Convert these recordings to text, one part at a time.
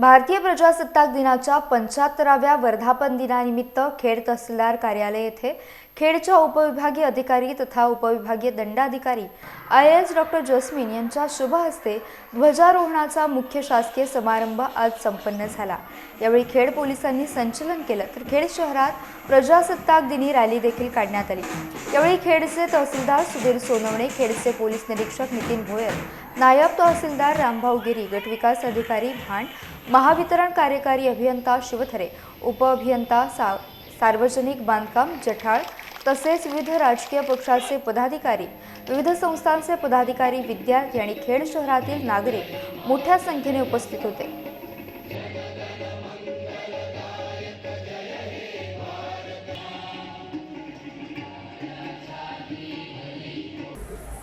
भारतीय प्रजासत्ताक दिनाच्या 75व्या वर्धापन दिनानिमित्त खेड तहसीलदार कार्यालय येथे खेडच्या उपविभागीय अधिकारी तथा उपविभागीय दंडाधिकारी IAS डॉक्टर जस्मिन यांच्या शुभ हस्ते ध्वजारोहणाचा मुख्य शासकीय समारंभ आज संपन्न झाला। यावेळी खेड पोलिसांनी संचलन केलं तर खेड शहरात प्रजासत्ताक दिनी रॅली देखील काढण्यात आली। यावेळी खेडचे तहसीलदार सुधीर सोनवणे, खेडचे पोलीस निरीक्षक नितीन भोयर, नायब तहसीलदार रामभाऊ गिरी, गटविकास अधिकारी भांड, महावितरण कार्यकारी अभियंता शिवथरे, उपअभियंता सार्वजनिक बांधकाम जठाळ तसेच विविध राजकीय पक्षाचे पदाधिकारी, विविध संस्थांचे पदाधिकारी, विद्यार्थी आणि खेड शहरातील नागरिक मोठ्या संख्येने उपस्थित होते।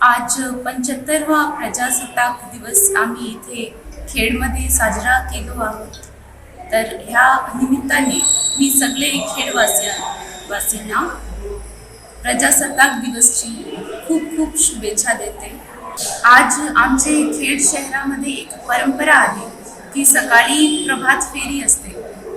आज 75वा प्रजासत्ताक दिवस आम्ही इथे खेडमध्ये साजरा केलो आहोत। तर ह्या निमित्ताने मी सगळे खेडवासियांना प्रजासत्ताक दिवसची खूप खूप शुभेच्छा देते। आज आमचे खेड शहरामध्ये एक परंपरा आहे की सकाळी प्रभात फेरी असते,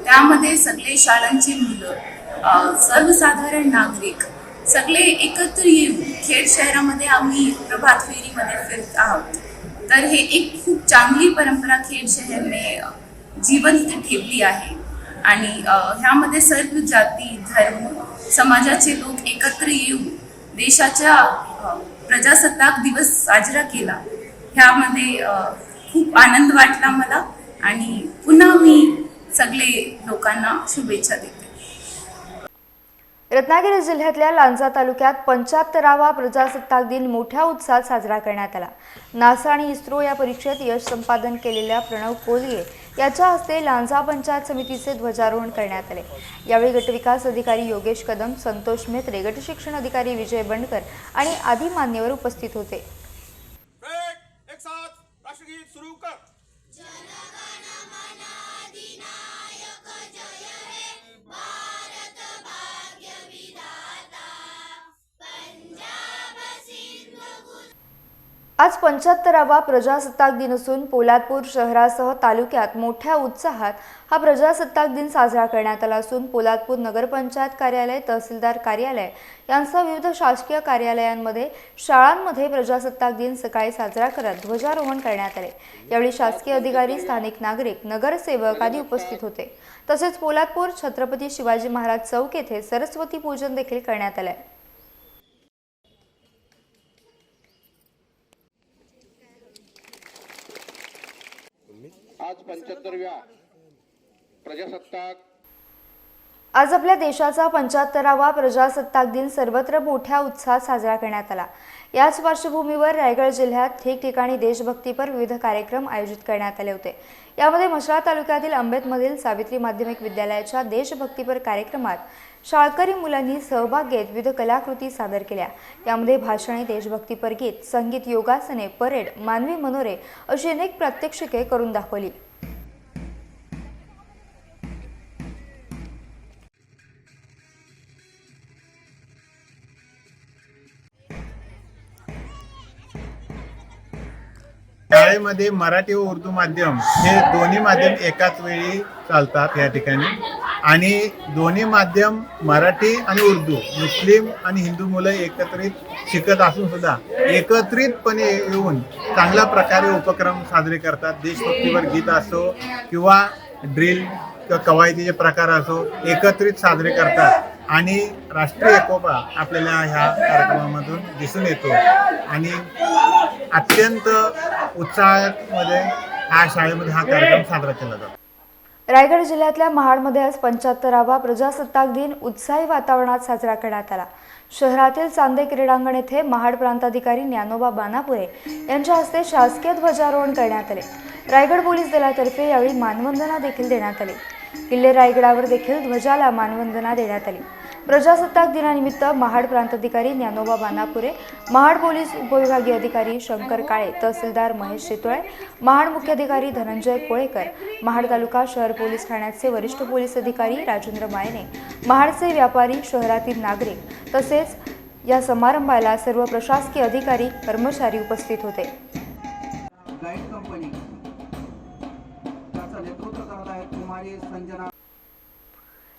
त्यामध्ये सगळे शाळांची मुलं, सर्वसाधारण नागरिक सगळे एकत्र येऊन खेड शहरामध्ये आम्ही प्रभात फेरीमध्ये फिरत आहोत। तर हे एक खूप चांगली परंपरा खेड शहरने जिवंत ठेवली आहे आणि ह्यामध्ये सर्व जाती धर्म समाजाचे लोक एकत्र येऊन देशाच्या प्रजासत्ताक दिवस साजरा केला। ह्यामध्ये खूप आनंद वाटला मला आणि पुन्हा मी सगळे लोकांना शुभेच्छा देते। रत्नागिरी जिल्ह्यातल्या लांजा तालुक्यात 75वा प्रजासत्ताक दिन मोठ्या उत्साहात साजरा करण्यात आला। नासा आणि इस्रो या परीक्षेत यश संपादन केलेल्या प्रणव कोलिये याच्या हस्ते लांजा पंचायत समितीचे ध्वजारोहण करण्यात आले। यावेळी गटविकास अधिकारी योगेश कदम, संतोष मेत्रे, गटशिक्षण अधिकारी विजय बंडकर आणि आदी मान्यवर उपस्थित होते। आज 75वा प्रजासत्ताक दिन असून पोलादपूर शहरासह तालुक्यात मोठ्या उत्साहात हा प्रजासत्ताक दिन साजरा करण्यात आला असून पोलादपूर नगरपंचायत कार्यालय, तहसीलदार कार्यालय यांसह विविध शासकीय कार्यालयांमध्ये, शाळांमध्ये प्रजासत्ताक दिन सकाळी साजरा करत ध्वजारोहण करण्यात आले। यावेळी शासकीय अधिकारी, स्थानिक नागरिक, नगरसेवक आदी उपस्थित होते। तसेच पोलादपूर छत्रपती शिवाजी महाराज चौक येथे सरस्वती पूजन देखील करण्यात आले। आज 75व्या प्रजासत्ताक आज आपल्या देशाचा 75वा प्रजासत्ताक दिन सर्वत्र मोठ्या उत्साहात साजरा करण्यात आला। याच पार्श्वभूमीवर रायगड जिल्ह्यात ठिकठिकाणी देशभक्तीपर विविध कार्यक्रम आयोजित करण्यात आले होते। यामध्ये म्हसळा तालुक्यातील आंबेतमधील सावित्री माध्यमिक विद्यालयाच्या देशभक्तीपर कार्यक्रमात शाळकरी मुलांनी सहभाग घेत विविध कलाकृती सादर केल्या। यामध्ये भाषणे, देशभक्तीपर गीत, संगीत, योगासने, परेड, मानवी मनोरे अशी अनेक प्रात्यक्षिके करून दाखवली। शाळेमध्ये मराठी व उर्दू माध्यम हे दोन्ही माध्यम एकाच वेळी चालतात या ठिकाणी आणि दोन्ही माध्यम मराठी आणि उर्दू, मुस्लिम आणि हिंदू मुलं एकत्रित शिकत असून सुद्धा एकत्रितपणे येऊन चांगल्या प्रकारे उपक्रम साजरे करतात। देशभक्तीवर गीत असो किंवा ड्रिल कवायतीचे प्रकार असो एकत्रित साजरे करतात आणि राष्ट्रीय एकोपा आपल्याला ह्या कार्यक्रमामधून दिसून येतो आणि अत्यंत उत्साहामध्ये हा शाळेमध्ये हा कार्यक्रम साजरा केला जातो। रायगड जिल्ह्यातल्या महाडमध्ये आज 75वा प्रजासत्ताक दिन उत्साही वातावरणात साजरा करण्यात आला। शहरातील चांदे क्रीडांगण येथे महाड प्रांताधिकारी ज्ञानोबा बानापुरे यांच्या हस्ते शासकीय ध्वजारोहण करण्यात आले। रायगड पोलीस दलातर्फे यावेळी मानवंदना देखील देण्यात आली। किल्ले रायगडावर देखील ध्वजाला मानवंदना देण्यात आली। प्रजासत्ताक दिनानिमित्त महाड प्रांताधिकारी ज्ञानोबा बानापुरे, महाड पोलीस उपविभागीय अधिकारी शंकर काळे, तहसीलदार महेश शेतोळे, महाड मुख्याधिकारी धनंजय कोळेकर, महाड तालुका शहर पोलीस ठाण्याचे वरिष्ठ पोलीस अधिकारी राजेंद्र मायने, महाडचे व्यापारी, शहरातील नागरिक तसेच या समारंभाला सर्व प्रशासकीय अधिकारी, कर्मचारी उपस्थित होते। गाईड कंपनी त्याचं नेतृत्व कुमारी संजना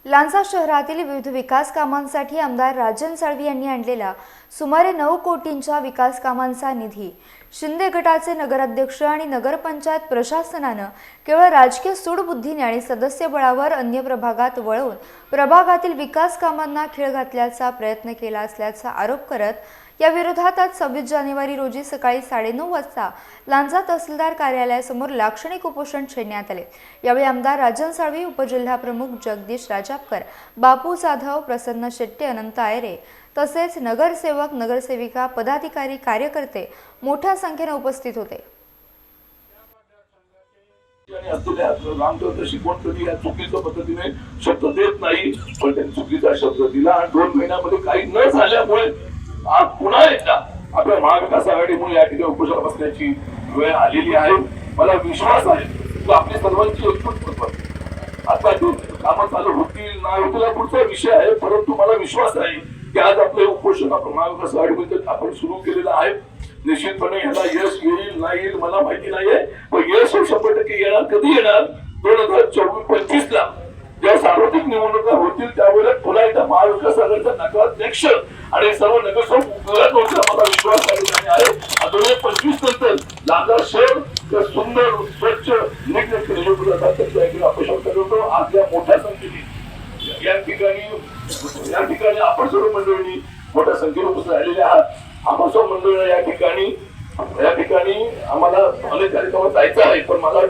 लांजा शहरातील विविध विकास कामांसाठी आमदार राजन साळवी यांनी आणलेला सुमारे 9 कोटींच्या विकास कामांचा निधी शिंदे गटाचे नगराध्यक्ष आणि नगरपंचायत प्रशासनानं केवळ राजकीय सूडबुद्धीने आणि सदस्य बळावर अन्य प्रभागात वळवून प्रभागातील विकास कामांना खीळ घातल्याचा प्रयत्न केला असल्याचा आरोप करत या विरोधात आज 26 जानेवारी रोजी सकाळी 9:30 वाजता लांजा तहसीलदार कार्यालयासमोर लाक्षणिक उपोषण छेडण्यात आले। यावेळी आमदार राजन साळवी, उपजिल्हा प्रमुख जगदीश राजापकर, बापू जाधव, प्रसन्न शेट्टे, अनंत आयरे तसेच नगरसेवक, नगरसेविका, पदाधिकारी, कार्यकर्ते मोठ्या संख्येने उपस्थित होते। शिकवण कधी या चुकीच्या पद्धतीने शब्द देत नाही, पण त्यांनी चुकीचा शब्द दिला आणि 2 महिन्यामध्ये काही न झाल्यामुळे आज पुन्हा एकदा आपल्या महाविकास आघाडीमुळे या ठिकाणी उपोषण बसण्याची वेळ आलेली आहे। मला विश्वास आहे की आपली सर्वांची एकजूट आता कामं चालू होतील नाही होतील हा पुढचा विषय आहे, परंतु मला विश्वास आहे की आज आपले उपोषण आपण महाविकास आघाडीमध्ये आपण सुरू केलेलं आहे। निश्चितपणे याला यश येईल नाही येईल मला माहिती नाहीये, पण यश 100% येणार। कधी येणार? 2024-25 ला जेव्हा सार्वत्रिक निवडणुका होतील त्यावेळेला पुन्हा एकदा महाविकास आघाडीचा नगराध्यक्ष आणि सर्व नगरसेवक मला विश्वास आहे। 2025 नंतर लांजा शहर सुंदर, स्वच्छ, नीटनेटके अपेक्षा करतो। आज या मोठ्या संख्येने या ठिकाणी आपण सर्व मंडळींनी मोठ्या संख्येने उपस्थित राहिलेले आहात। आपण सर्व मंडळींना या ठिकाणी आम्हाला अनेक कार्यक्रमात जायचं आहे, पण मला